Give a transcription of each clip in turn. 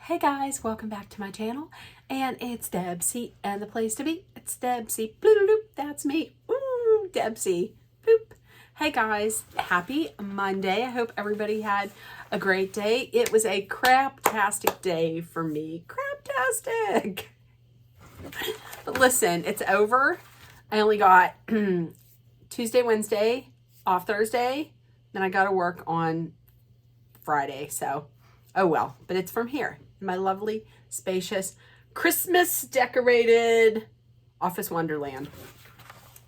Hey guys, welcome back to my channel, and it's Debsy, and the place to be, it's Debsy, bloop, that's me, ooh, Debsy, boop. Hey guys, happy Monday. I hope everybody had a great day. It was a craptastic day for me, craptastic. But listen, it's over. I only got Tuesday, Wednesday, off Thursday, then I got to work on Friday, so oh well, but it's from here. My lovely, spacious, Christmas decorated office wonderland.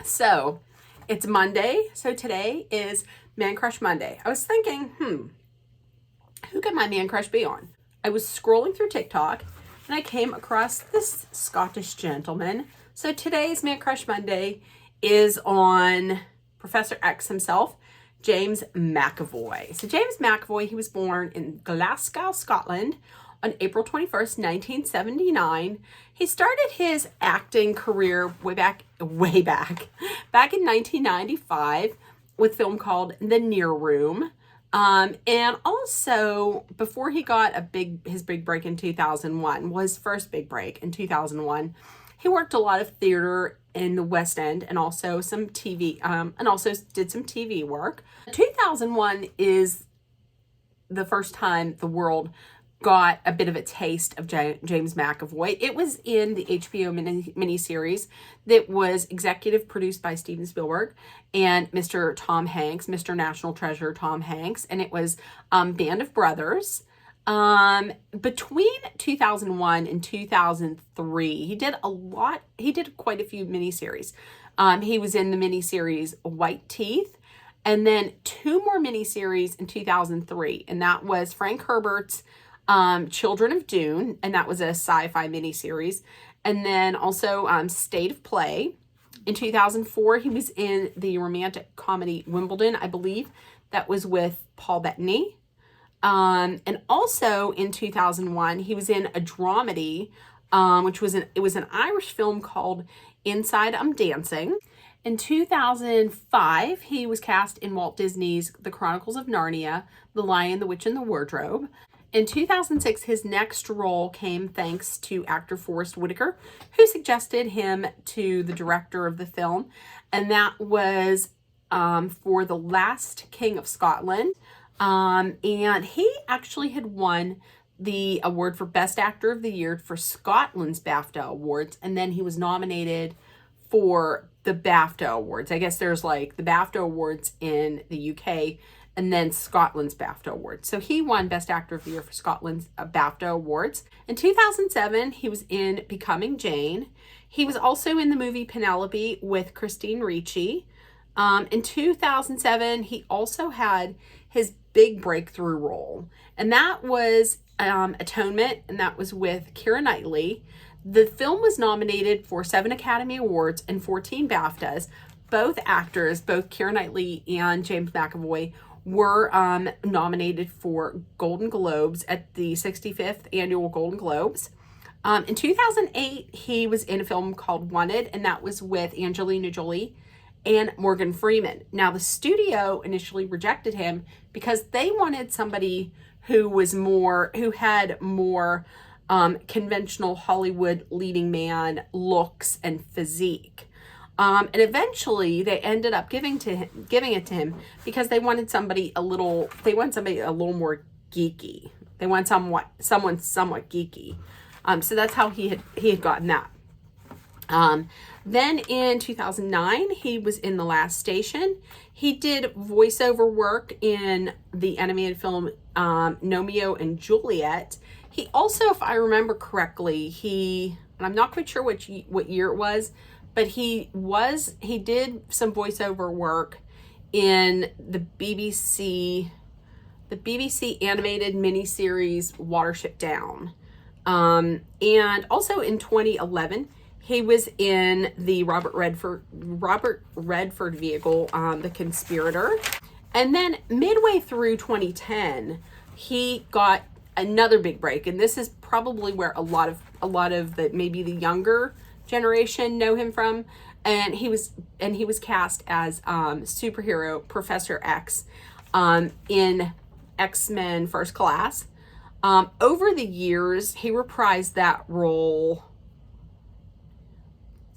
So it's Monday. So today is Man Crush Monday. I was thinking, who could my man crush be on? I was scrolling through TikTok and I came across this Scottish gentleman. So today's Man Crush Monday is on Professor X himself, James McAvoy. So James McAvoy, he was born in Glasgow, Scotland on April 21st, 1979. He started his acting career way back in 1995 with a film called The Near Room. And also before he got his big break in 2001, was first big break in 2001. He worked a lot of theater in the West End and also some TV, and also did some TV work. 2001 is the first time the world got a bit of a taste of James McAvoy. It was in the HBO miniseries that was executive produced by Steven Spielberg and Mr. Tom Hanks, Mr. National Treasure Tom Hanks, and it was Band of Brothers. Between 2001 and 2003, he did quite a few miniseries. He was in the miniseries White Teeth, and then two more miniseries in 2003, and that was Frank Herbert's Children of Dune, and that was a sci-fi miniseries, and then also State of Play. In 2004, he was in the romantic comedy Wimbledon, I believe. That was with Paul Bettany. And also in 2001, he was in a dramedy, which was it was an Irish film called Inside I'm Dancing. In 2005, he was cast in Walt Disney's The Chronicles of Narnia, The Lion, the Witch, and the Wardrobe. In 2006, his next role came thanks to actor Forrest Whitaker, who suggested him to the director of the film, and that was for The Last King of Scotland. And he actually had won the award for Best Actor of the Year for Scotland's BAFTA Awards, and then he was nominated for the BAFTA Awards. I guess there's like the BAFTA Awards in the UK, and then Scotland's BAFTA Awards. So he won Best Actor of the Year for Scotland's BAFTA Awards. In 2007, he was in Becoming Jane. He was also in the movie Penelope with Christine Ricci. In 2007, he also had his big breakthrough role, and that was Atonement, and that was with Keira Knightley. The film was nominated for 7 Academy Awards and 14 BAFTAs. Both actors, both Keira Knightley and James McAvoy, were nominated for Golden Globes at the 65th Annual Golden Globes. In 2008, he was in a film called Wanted, and that was with Angelina Jolie and Morgan Freeman. Now, the studio initially rejected him because they wanted somebody who had more conventional Hollywood leading man looks and physique. And eventually they ended up giving it to him because they wanted somebody a little more geeky. They want someone somewhat geeky. So that's how he had gotten that. Then in 2009, he was in The Last Station. He did voiceover work in the animated film Romeo and Juliet. He also, if I remember correctly, and I'm not quite sure what year it was, but he did some voiceover work in the BBC animated miniseries Watership Down. And also in 2011, he was in the Robert Redford vehicle, The Conspirator. And then midway through 2010, he got another big break, and this is probably where a lot of maybe the younger generation know him from. And he was cast as superhero Professor X in X-Men First Class. Over the years, he reprised that role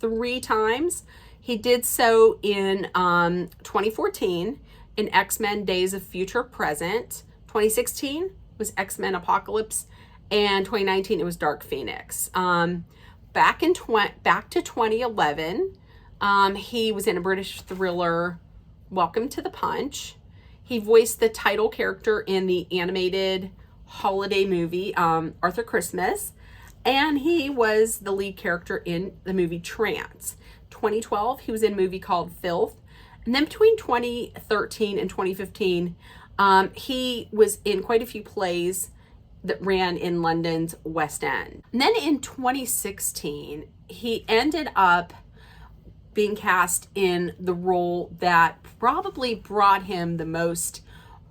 3 times. He did so in 2014 in X-Men Days of Future Present. 2016 was X-Men Apocalypse, and 2019 it was Dark Phoenix. Back to 2011, he was in a British thriller, Welcome to the Punch. He voiced the title character in the animated holiday movie, Arthur Christmas, and he was the lead character in the movie Trance. 2012, he was in a movie called Filth. And then between 2013 and 2015, he was in quite a few plays that ran in London's West End. And then in 2016, he ended up being cast in the role that probably brought him the most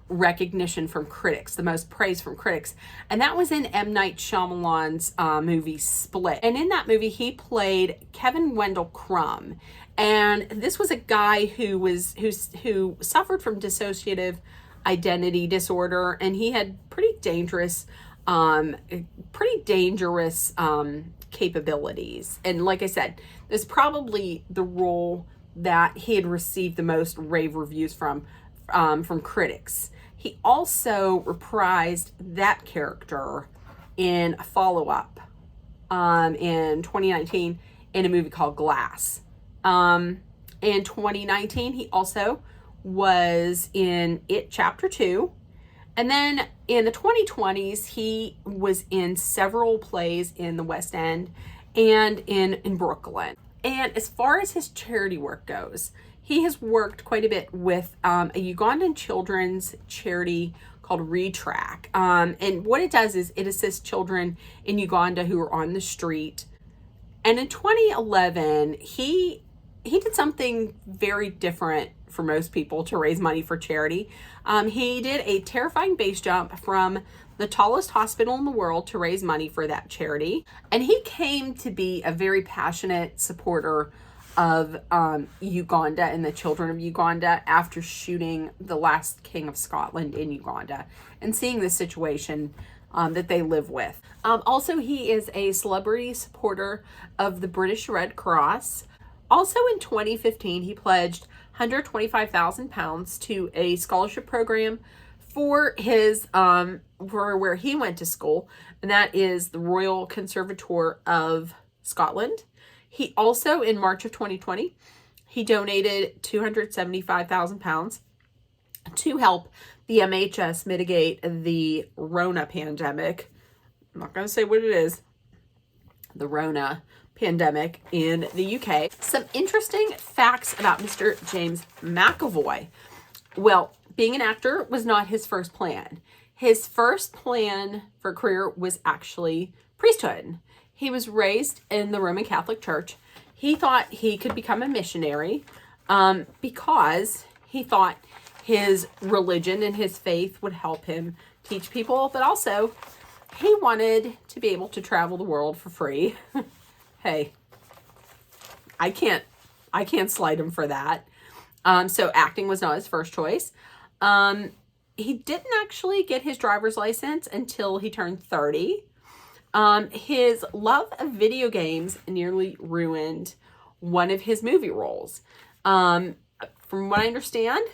recognition from critics, the most praise from critics, and that was in M. Night Shyamalan's movie Split. And in that movie, he played Kevin Wendell Crumb, and this was a guy who suffered from dissociative identity disorder, and he had pretty dangerous capabilities. And like I said, this is probably the role that he had received the most rave reviews from critics. He also reprised that character in a follow-up in 2019 in a movie called Glass. In 2019, he also was in It Chapter 2. And then in the 2020s, he was in several plays in the West End and in Brooklyn. And as far as his charity work goes, he has worked quite a bit with a Ugandan children's charity called Retrack. And what it does is it assists children in Uganda who are on the street. And in 2011, he did something very different for most people to raise money for charity. He did a terrifying base jump from the tallest hospital in the world to raise money for that charity. And he came to be a very passionate supporter of Uganda and the children of Uganda after shooting The Last King of Scotland in Uganda and seeing the situation that they live with. Also, he is a celebrity supporter of the British Red Cross. Also in 2015, he pledged £125,000 to a scholarship program for his for where he went to school, and that is the Royal Conservatoire of Scotland. He also, in March of 2020, he donated £275,000 to help the MHS mitigate the Rona pandemic. I'm not going to say what it is. The Rona pandemic in the UK. Some interesting facts about Mr. James McAvoy. Well, being an actor was not his first plan. His first plan for a career was actually priesthood. He was raised in the Roman Catholic Church. He thought he could become a missionary because he thought his religion and his faith would help him teach people, but also he wanted to be able to travel the world for free. Hey, I can't slight him for that. So acting was not his first choice. He didn't actually get his driver's license until he turned 30. His love of video games nearly ruined one of his movie roles. From what I understand,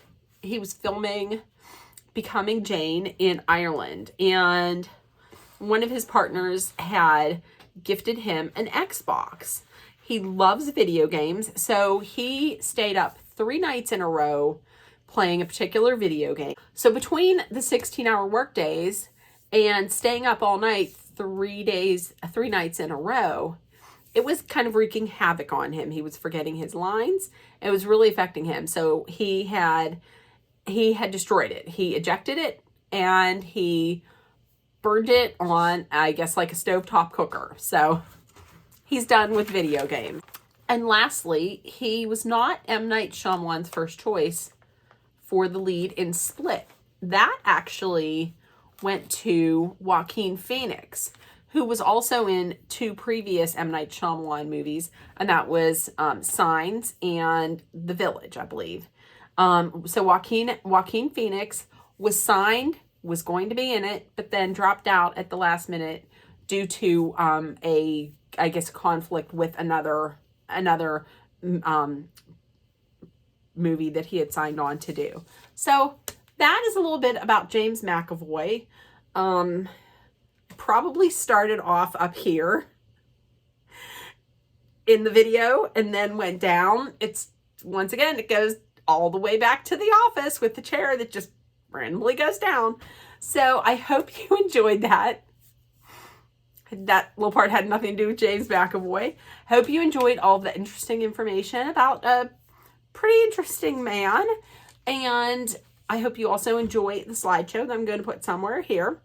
he was filming Becoming Jane in Ireland, and one of his partners had gifted him an Xbox. He loves video games, so he stayed up 3 nights in a row playing a particular video game. So between the 16-hour work days and staying up all night 3 nights in a row, it was kind of wreaking havoc on him. He was forgetting his lines. It was really affecting him. So he had destroyed it. He ejected it and he burned it on, I guess, like a stovetop cooker. So he's done with video games. And lastly, he was not M. Night Shyamalan's first choice for the lead in Split. That actually went to Joaquin Phoenix, who was also in 2 previous M. Night Shyamalan movies, and that was Signs and The Village, I believe. So Joaquin Phoenix was signed was going to be in it, but then dropped out at the last minute due to I guess, conflict with another movie that he had signed on to do. So that is a little bit about James McAvoy. Probably started off up here in the video and then went down. It's, once again, it goes all the way back to the office with the chair that just randomly goes down. So I hope you enjoyed that. That little part had nothing to do with James McAvoy. Hope you enjoyed all the interesting information about a pretty interesting man. And I hope you also enjoy the slideshow that I'm going to put somewhere here.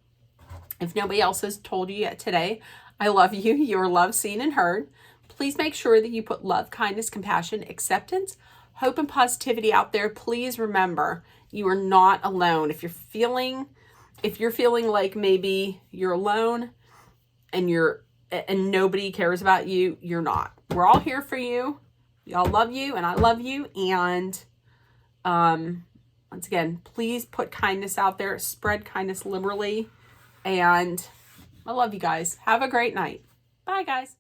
If nobody else has told you yet today, I love you. You're loved, seen, and heard. Please make sure that you put love, kindness, compassion, acceptance, hope, and positivity out there. Please remember, you are not alone. If you're feeling like maybe you're alone and nobody cares about you, you're not. We're all here for you. Y'all love you, and I love you. And once again, please put kindness out there. Spread kindness liberally. And I love you guys. Have a great night. Bye, guys.